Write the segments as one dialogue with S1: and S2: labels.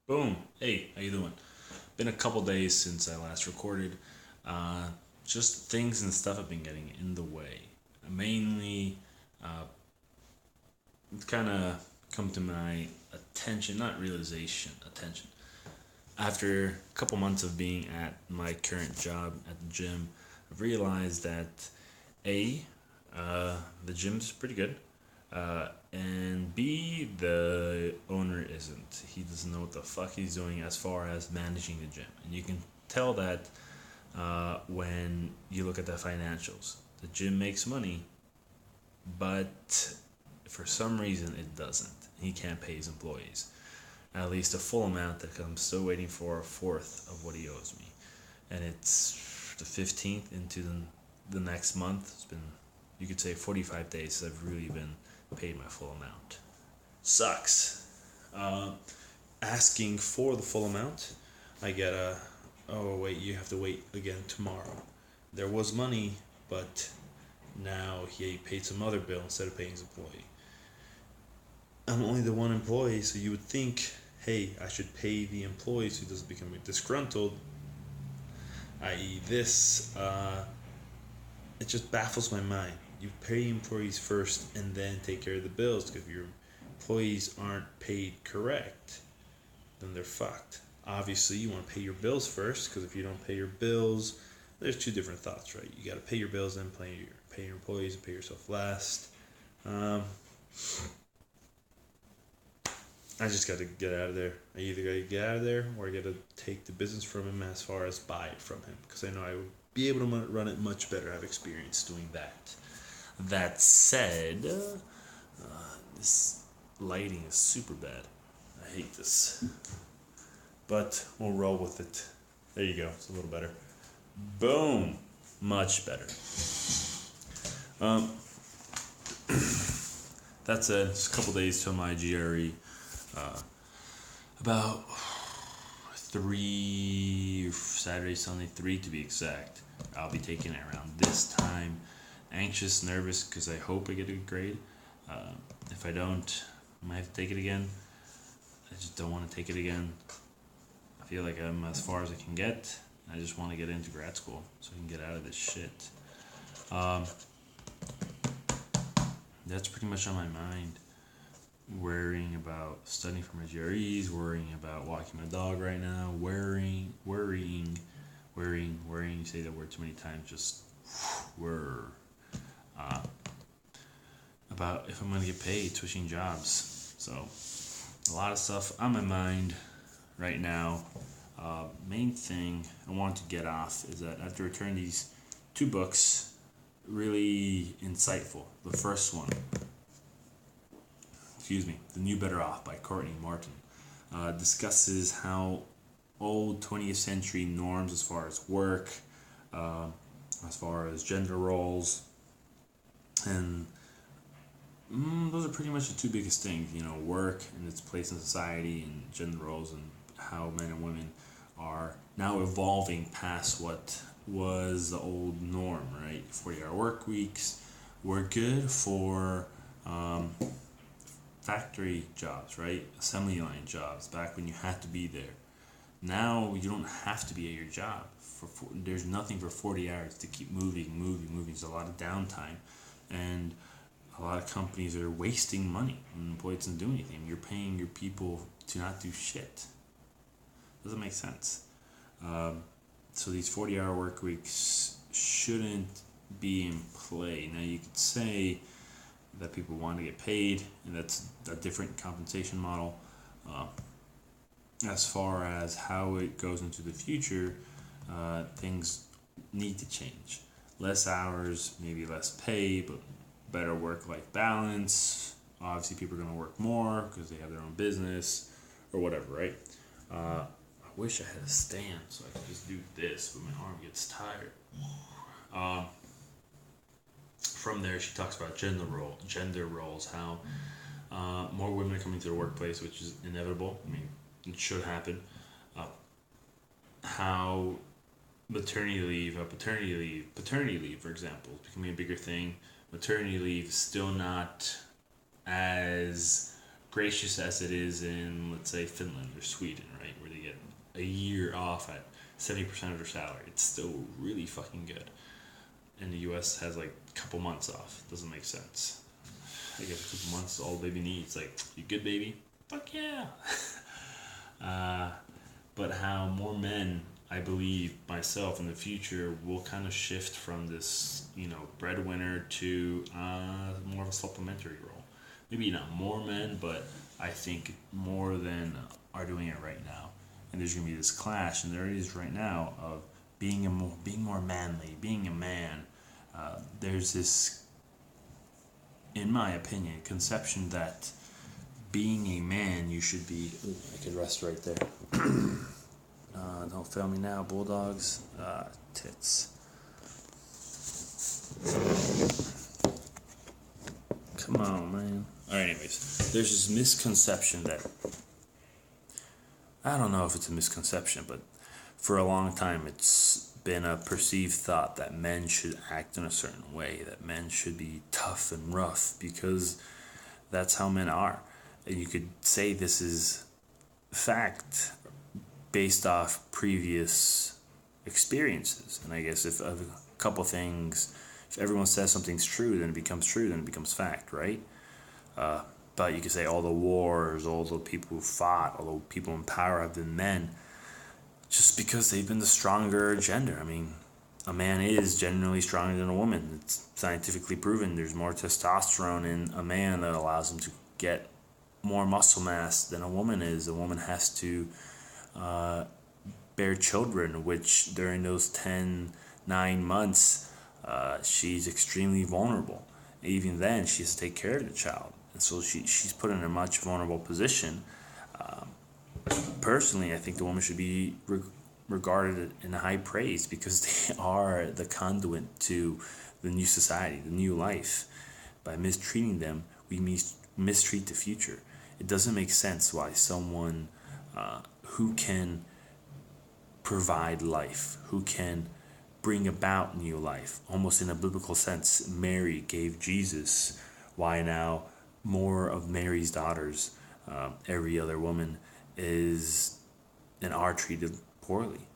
S1: Boom. Hey, how you doing? Been a couple days since I last recorded. Uh, just things and stuff have been getting in the way. Mainly, uh, it's kind of come to my attention, not realization, attention. After a couple months of being at my current job at the gym, I've realized that A, the gym's pretty good. And B, the owner isn't. He doesn't know what the fuck he's doing as far as managing the gym. And you can tell that when you look at the financials. The gym makes money, but for some reason it doesn't. He can't pay his employees. At least a full amount that I'm still waiting for a fourth of what he owes me. And it's the 15th into the next month. It's been, you could say, 45 days since I've really been paid my full amount. Sucks. Uh, Asking for the full amount, I get a, oh wait, you have to wait again tomorrow. There was money, but now he paid some other bill instead of paying his employee. I'm only the one employee, so you would think, hey, I should pay the employee so he doesn't become disgruntled, i.e., this. It just baffles my mind. You pay employees first and then take care of the bills, because if your employees aren't paid correct, then they're fucked. Obviously, you want to pay your bills first, because if you don't pay your bills, there's two different thoughts, right? You got to pay your bills, then pay your employees, and pay yourself last. Um, I just got to get out of there. I either got to get out of there, or I got to take the business from him as far as buy it from him, because I know I would be able to run it much better. I have experience doing that. That said, this lighting is super bad. I hate this. But we'll roll with it. There you go. It's a little better. Boom. Much better. Um, that's it. It's a couple days till my GRE. About three, Saturday, Sunday, three to be exact. I'll be taking it around this time. Anxious, nervous, because I hope I get a good grade. If I don't, I might have to take it again. I just don't want to take it again. I feel like I'm as far as I can get. I just want to get into grad school so I can get out of this shit. Um, that's pretty much on my mind. Worrying about studying for my GREs, worrying about walking my dog right now, worrying. You say that word too many times, just worry. Uh, about if I'm going to get paid, switching jobs. So, a lot of stuff on my mind right now. Main thing I want to get off is that I've returned these two books, really insightful. The first one, The New Better Off by Courtney Martin, discusses how old 20th century norms as far as work, uh, as far as gender roles, and those are pretty much the two biggest things, work and its place in society, and gender roles, and how men and women are now evolving past what was the old norm, right? 40-hour work weeks were good for factory jobs, right? Assembly line jobs, back when you had to be there. Now you don't have to be at your job. There's nothing for 40 hours to keep moving. There's a lot of downtime, and a lot of companies are wasting money when employees doesn't do anything. You're paying your people to not do shit. Doesn't make sense. So these 40-hour work weeks shouldn't be in play. Now you could say that people want to get paid, and that's a different compensation model. Uh, as far as how it goes into the future, things need to change. Less hours, maybe less pay, but better work-life balance. Obviously, people are going to work more because they have their own business or whatever, right? I wish I had a stand so I could just do this, but my arm gets tired. From there, she talks about gender roles, how more women are coming to the workplace, which is inevitable. I mean, it should happen. Uh, how paternity leave, for example, is becoming a bigger thing. Maternity leave is still not as gracious as it is in, let's say, Finland or Sweden, right, where they get a year off at 70% of their salary, it's still really fucking good. And the U.S. has like a couple months off. Doesn't make sense. I guess a couple months is all baby needs. Like, you good, baby? Fuck yeah. But how more men, I believe myself, in the future will kind of shift from this, breadwinner to more of a supplementary role. Maybe not more men, but I think more than are doing it right now. And there's going to be this clash, and there it is right now, of being more manly, being a man. There's this, in my opinion, conception that being a man, you should be. Ooh, I could rest right there. Don't fail me now, bulldogs. Tits. Come on, man. Alright, anyways, there's this misconception that, I don't know if it's a misconception, but for a long time it's been a perceived thought that men should act in a certain way, that men should be tough and rough because that's how men are. And you could say this is fact based off previous experiences. And I guess if a couple things, if everyone says something's true, then it becomes true, then it becomes fact, right? But you could say all the wars, all the people who fought, all the people in power have been men, just because they've been the stronger gender. I mean, a man is generally stronger than a woman. It's scientifically proven. There's more testosterone in a man that allows him to get more muscle mass than a woman is. A woman has to bear children, which during those 9 months, she's extremely vulnerable. Even then, she has to take care of the child. And so she's put in a much vulnerable position. Personally, I think the woman should be regarded in high praise because they are the conduit to the new society, the new life. By mistreating them, we mistreat the future. It doesn't make sense why someone who can provide life, who can bring about new life, almost in a biblical sense, Mary gave Jesus, why now more of Mary's daughters, every other woman, is and are treated poorly,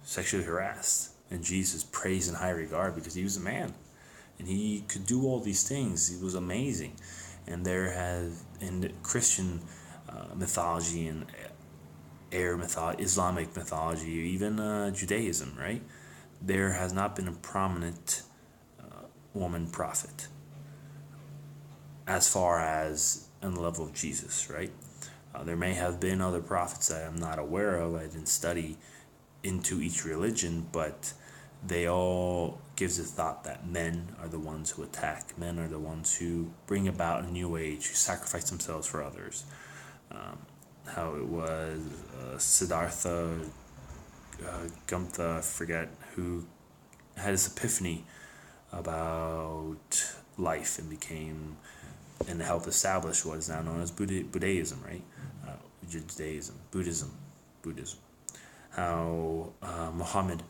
S1: sexually harassed, and Jesus praised in high regard because he was a man and he could do all these things. He was amazing. And there has, in Christian mythology and Arab mythology, Islamic mythology, even Judaism, right, there has not been a prominent woman prophet as far as on the level of Jesus, right? There may have been other prophets that I'm not aware of. I didn't study into each religion, but they all gives the thought that men are the ones who attack. Men are the ones who bring about a new age, who sacrifice themselves for others. How it was Siddhartha Gautama, I forget, who had this epiphany about life and became and helped establish what is now known as Buddhism, right? Judaism, Buddhism. How Muhammad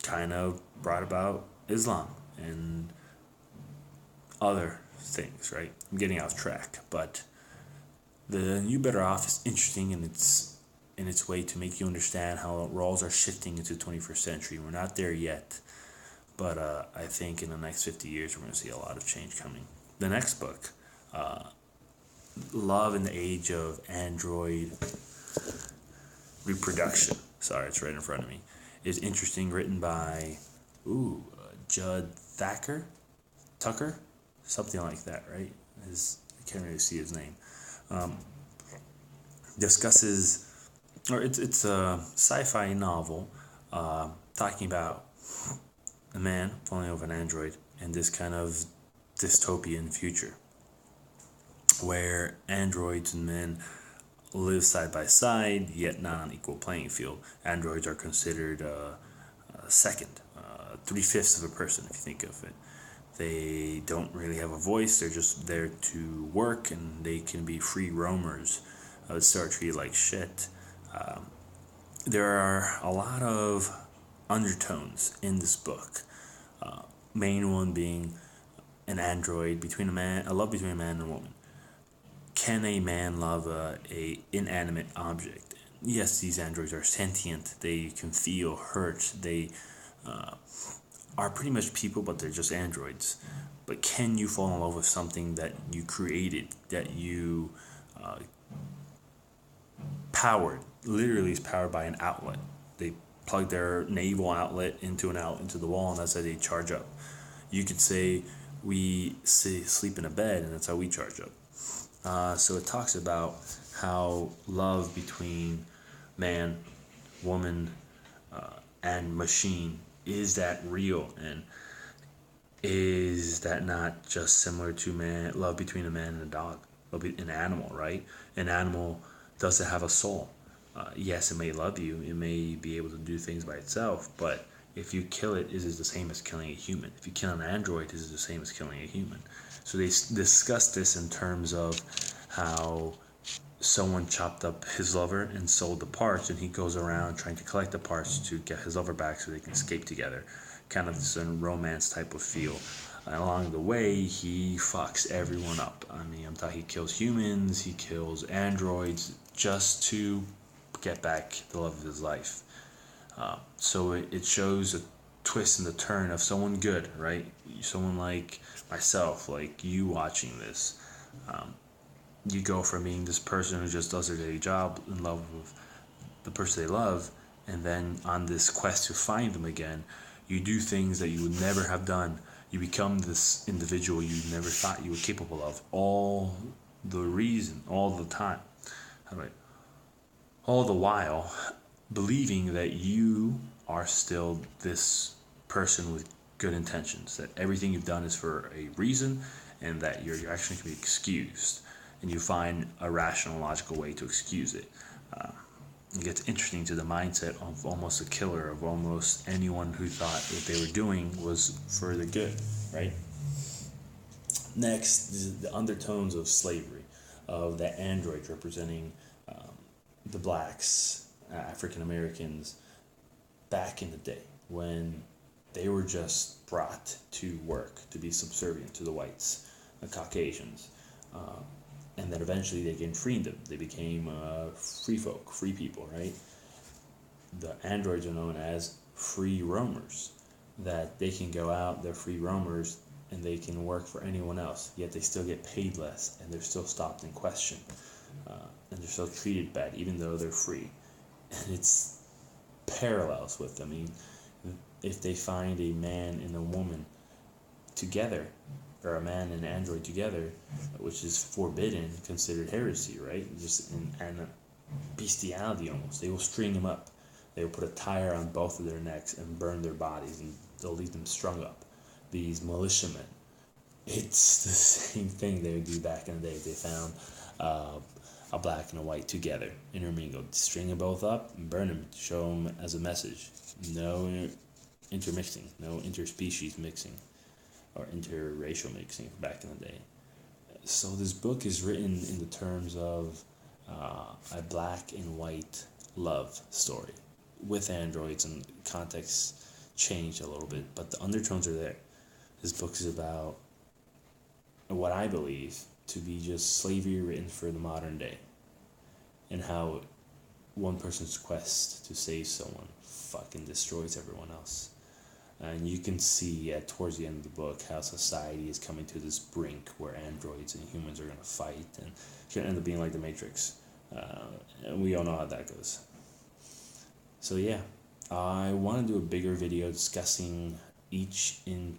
S1: kind of brought about Islam and other things, right? I'm getting off track, but the New Better Off is interesting in its way to make you understand how roles are shifting into the 21st century. We're not there yet, but I think in the next 50 years we're going to see a lot of change coming. The next book, Love in the Age of Android Reproduction. Sorry, it's right in front of me. Is interesting, written by Judd Thrichter, something like that, right? I can't really see his name. Discusses, or it's a sci-fi novel talking about a man falling over an android and this kind of dystopian future where androids and men live side by side, yet not on equal playing field. Androids are considered second, 3/5 of a person, if you think of it. They don't really have a voice. They're just there to work, and they can be free roamers. Start treated like shit. There are a lot of undertones in this book. Main one being an android a love between a man and a woman. can a man love a inanimate object? Yes, these androids are sentient. They can feel hurt. They are pretty much people, but they're just androids. But can you fall in love with something that you created, that you powered? Literally, is powered by an outlet. They plug their navel outlet into into the wall, and that's how they charge up. You could say we sleep in a bed, and that's how we charge up. So it talks about how love between man, woman, and machine, is that real, and is that not just similar to love between a man and a dog, an animal, right? An animal, does it have a soul? Yes, it may love you, it may be able to do things by itself, but if you kill it, is it the same as killing a human? If you kill an android, is it the same as killing a human? So they discuss this in terms of how someone chopped up his lover and sold the parts, and he goes around trying to collect the parts to get his lover back so they can escape together. Kind of this romance type of feel. And along the way, he fucks everyone up. I mean, I'm talking, he kills humans, he kills androids, just to get back the love of his life. So it shows a twist and the turn of someone good, right? Someone like myself, like you watching this. You go from being this person who just does their daily job, in love with the person they love, and then on this quest to find them again, you do things that you would never have done. You become this individual you never thought you were capable of. All the time. All the while believing that you are still this person with good intentions, that everything you've done is for a reason, and that your action can be excused, and you find a rational, logical way to excuse it. It gets interesting to the mindset of almost a killer, of almost anyone who thought what they were doing was for the good, right? Next is the undertones of slavery, of the androids representing the blacks, African Americans, back in the day when they were just brought to work to be subservient to the whites, the Caucasians, and then eventually they gained freedom. They became free folk, free people, right? The androids are known as free roamers, that they can go out, they're free roamers, and they can work for anyone else, yet they still get paid less, and they're still stopped and questioned, and they're still treated bad, even though they're free. And it's parallels with, I mean, if they find a man and a woman together, or a man and an android together, which is forbidden, considered heresy, right? Just and bestiality almost. They will string them up. They will put a tire on both of their necks and burn their bodies, and they'll leave them strung up. These militiamen. It's the same thing they would do back in the day. They found a black and a white together, intermingled, string them both up and burn them to show them as a message. No intermixing, no interspecies mixing, or interracial mixing back in the day. So this book is written in the terms of a black and white love story with androids, and context changed a little bit, but the undertones are there. This book is about what I believe to be just slavery written for the modern day, and how one person's quest to save someone fucking destroys everyone else. And you can see towards the end of the book how society is coming to this brink where androids and humans are going to fight, and it's going to end up being like the Matrix. And we all know how that goes. So yeah, I want to do a bigger video discussing each in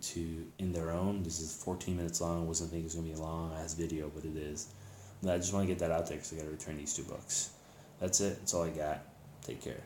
S1: their own. This is 14 minutes long. I wasn't thinking it was going to be a long ass video, but it is. But I just want to get that out there because I got to return these 2 books. That's it. That's all I got. Take care.